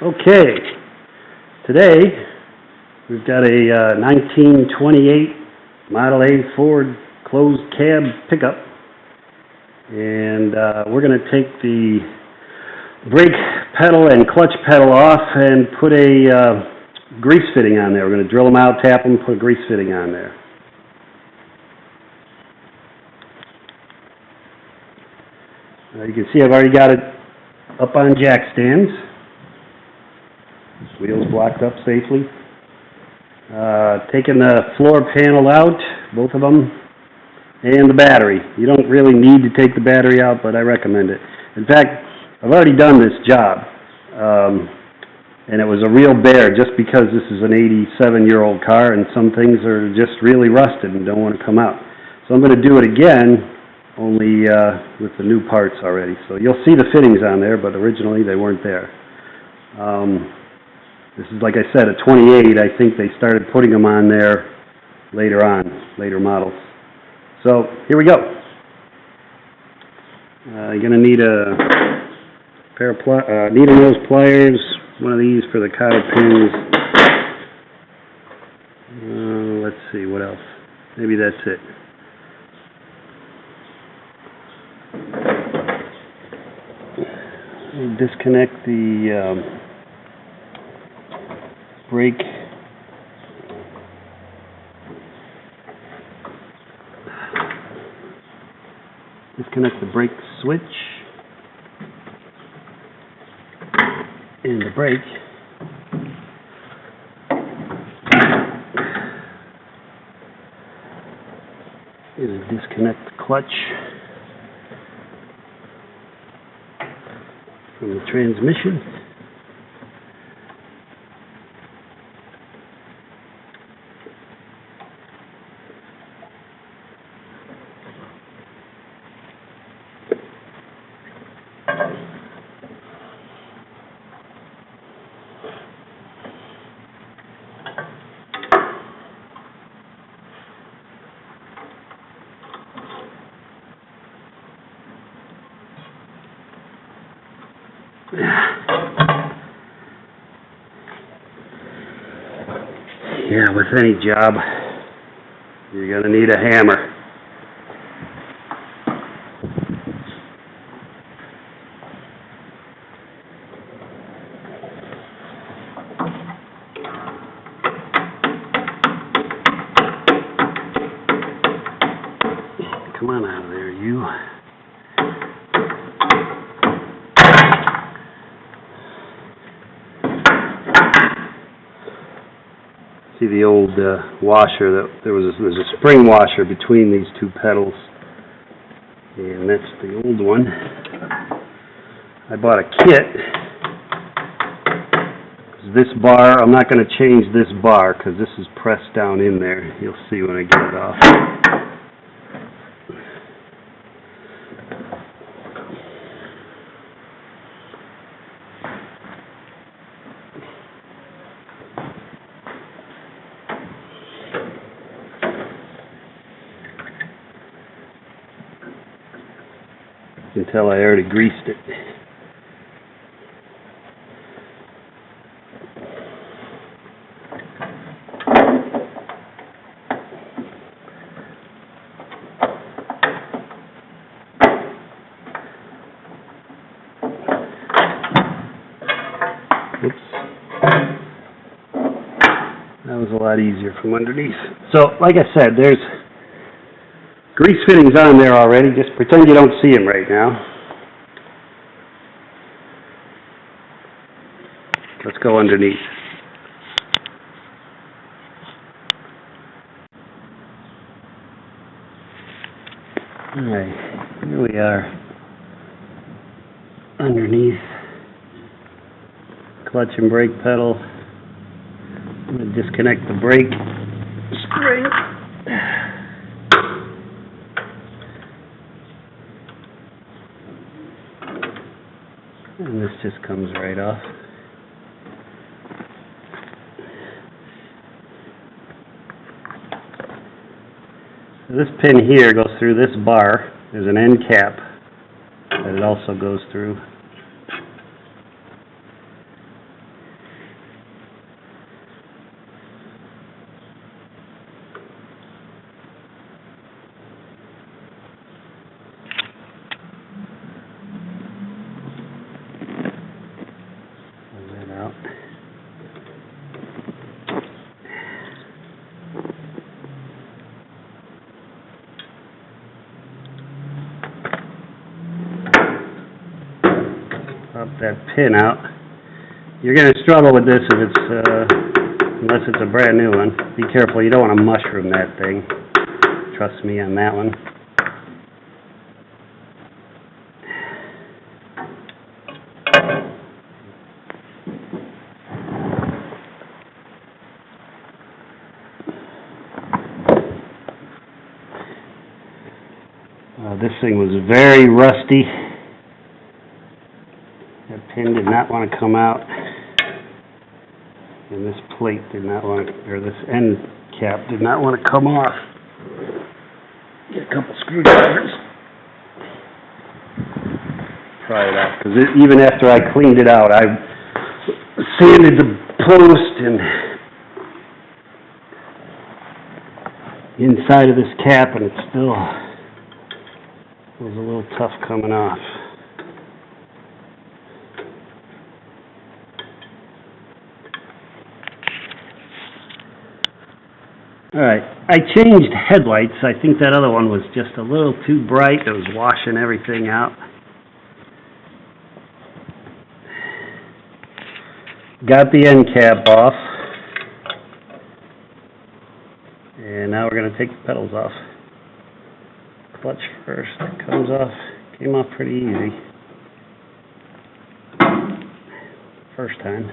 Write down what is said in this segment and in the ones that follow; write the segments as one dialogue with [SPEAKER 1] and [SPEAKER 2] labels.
[SPEAKER 1] Okay, today we've got a 1928 Model A Ford closed cab pickup, and we're going to take the brake pedal and clutch pedal off and put a grease fitting on there. We're going to drill them out, tap them, put a grease fitting on there. You can see I've already got it up on jack stands. Wheels blocked up safely. Taking the floor panel out, both of them, and the battery. You don't really need to take the battery out, but I recommend it. In fact, I've already done this job, and it was a real bear just because this is an 87-year-old car and some things are just really rusted and don't want to come out. So I'm going to do it again, only with the new parts already. So you'll see the fittings on there, but originally they weren't there. This is, like I said, a 28. I think they started putting them on there later on, later models. So here we go. You're going to need a pair of needle nose pliers, one of these for the cotter pins. Let's see, what else? Maybe that's it. Disconnect the brake switch and the brake. And disconnect the clutch from the transmission. Yeah, with any job, you're going to need a hammer. Come on out of there, you. See the old washer, there's a spring washer between these two pedals, and that's the old one. I bought a kit. This bar, I'm not going to change this bar because this is pressed down in there. You'll see when I get it off. You can tell I already greased it. Oops. That was a lot easier from underneath. So, like I said, there's grease fittings on there already. Just pretend you don't see them right now. Let's go underneath. Alright, here we are. Underneath. Clutch and brake pedal. I'm going to disconnect the brake spring. And this just comes right off. So this pin here goes through this bar. There's an end cap that it also goes through. pop that pin out. You're gonna struggle with this if it's, unless it's a brand new one. Be careful, you don't wanna mushroom that thing. Trust me on that one. This thing was very rusty. That pin did not want to come out. And this plate did not want to, or this end cap did not want to come off. Get a couple screwdrivers. Pry it out, because even after I cleaned it out, I sanded the post and inside of this cap, and it still was a little tough coming off. Alright, I changed headlights. I think that other one was just a little too bright. It was washing everything out. Got the end cap off. And now we're going to take the pedals off. Clutch first. It comes off. Came off pretty easy. First time.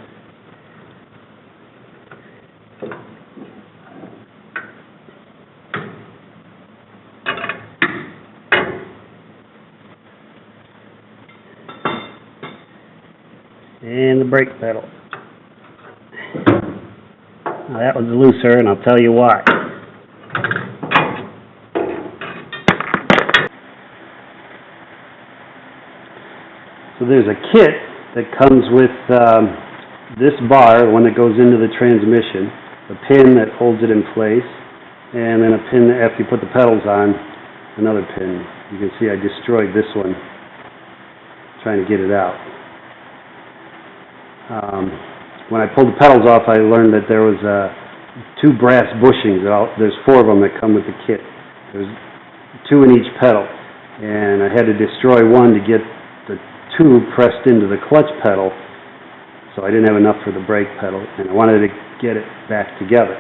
[SPEAKER 1] And the brake pedal. Now that was looser, and I'll tell you why. So there's a kit that comes with this bar, the one that goes into the transmission, a pin that holds it in place, and then a pin that after you put the pedals on, another pin. You can see I destroyed this one trying to get it out. When I pulled the pedals off, I learned that there was 2 brass bushings. There's 4 of them that come with the kit. There's 2 in each pedal, and I had to destroy one to get the 2 pressed into the clutch pedal, so I didn't have enough for the brake pedal, and I wanted to get it back together.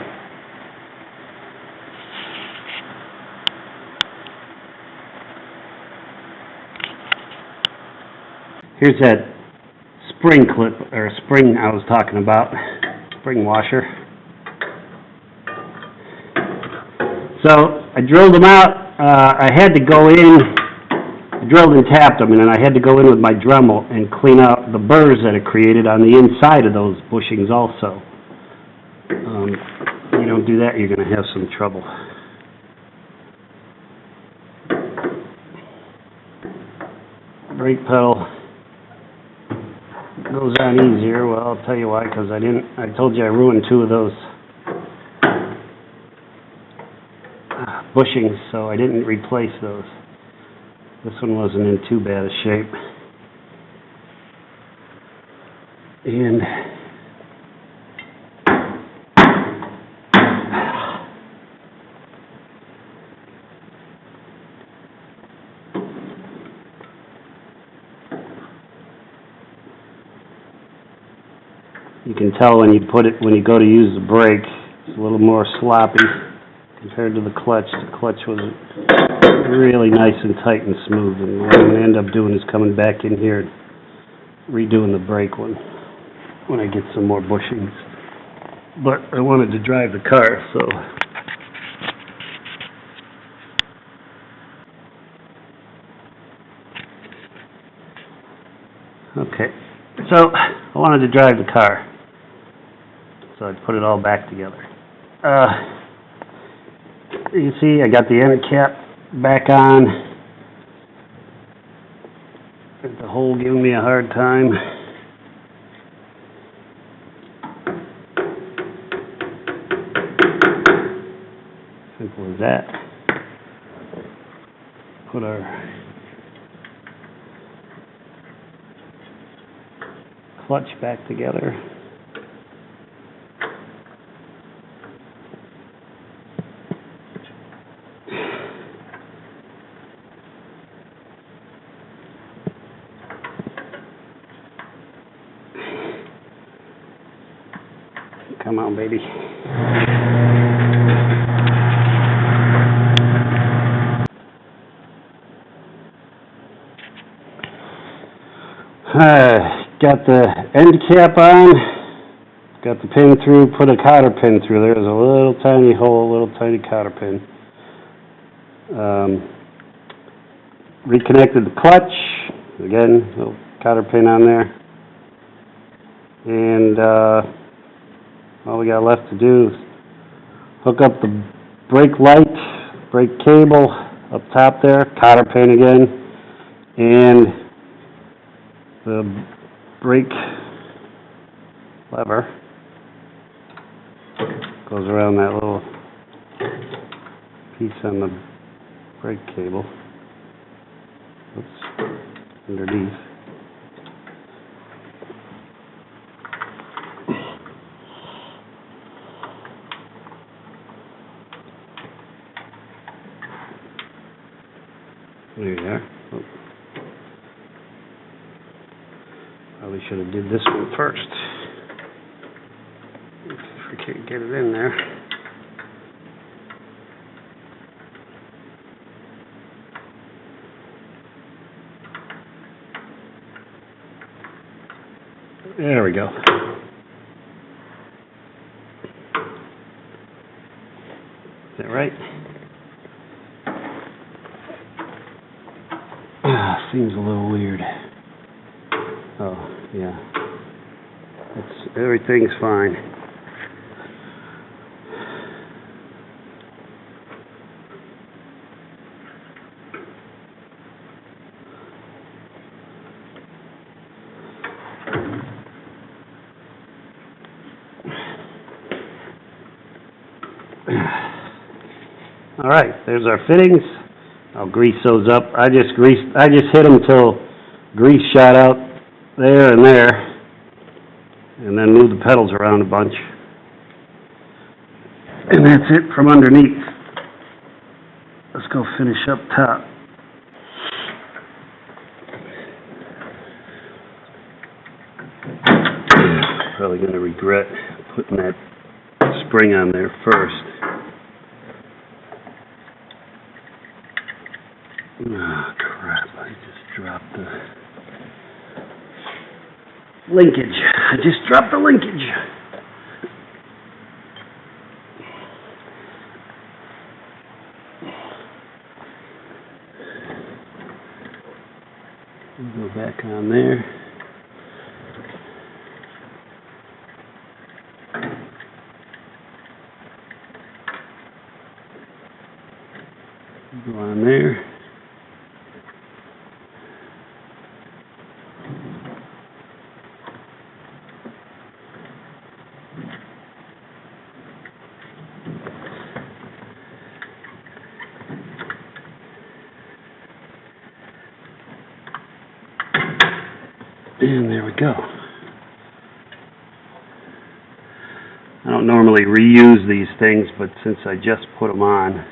[SPEAKER 1] Here's that spring clip, or spring I was talking about, spring washer. So I drilled them out. I had to go in, I drilled and tapped them, and then I had to go in with my Dremel and clean out the burrs that it created on the inside of those bushings also. You don't do that, you're going to have some trouble. Brake pedal goes on easier. Well, I'll tell you why, because I told you I ruined 2 of those bushings, so I didn't replace those. This one wasn't in too bad a shape. And you can tell when you go to use the brake, it's a little more sloppy compared to the clutch. The clutch was really nice and tight and smooth, and what I'm going to end up doing is coming back in here and redoing the brake one when I get some more bushings. But I wanted to drive the car, so okay. So I wanted to drive the car, so I put it all back together. You see, I got the end cap back on. There's the hole giving me a hard time. Simple as that. Put our clutch back together. Come on, baby. Got the end cap on, got the pin through, put a cotter pin through. There's a little tiny hole, little tiny cotter pin. Reconnected the clutch, again, little cotter pin on there. And all we got left to do is hook up the brake light, brake cable up top there, cotter pin again, and the brake lever goes around that little piece on the brake cable. Oops, underneath. There you are. Oh. Probably should have did this one first. If we can't get it in there. There we go. Is that right? Seems a little weird. Oh, yeah. Everything's fine. All right, there's our fittings. I'll grease those up. I just hit them till grease shot out there, and then move the pedals around a bunch. And that's it from underneath. Let's go finish up top. Probably going to regret putting that spring on there first. Oh, crap, I just dropped the linkage. Go back on there. Go on there. And there we go. I don't normally reuse these things, but since I just put them on,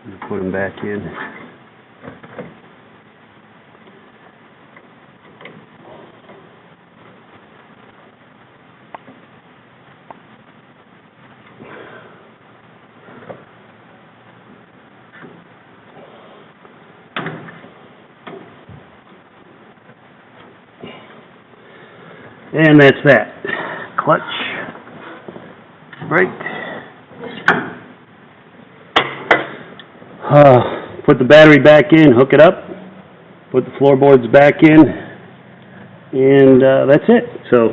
[SPEAKER 1] I'm going to put them back in. And that's that. Clutch, brake. Put the battery back in, hook it up, put the floorboards back in, and that's it. So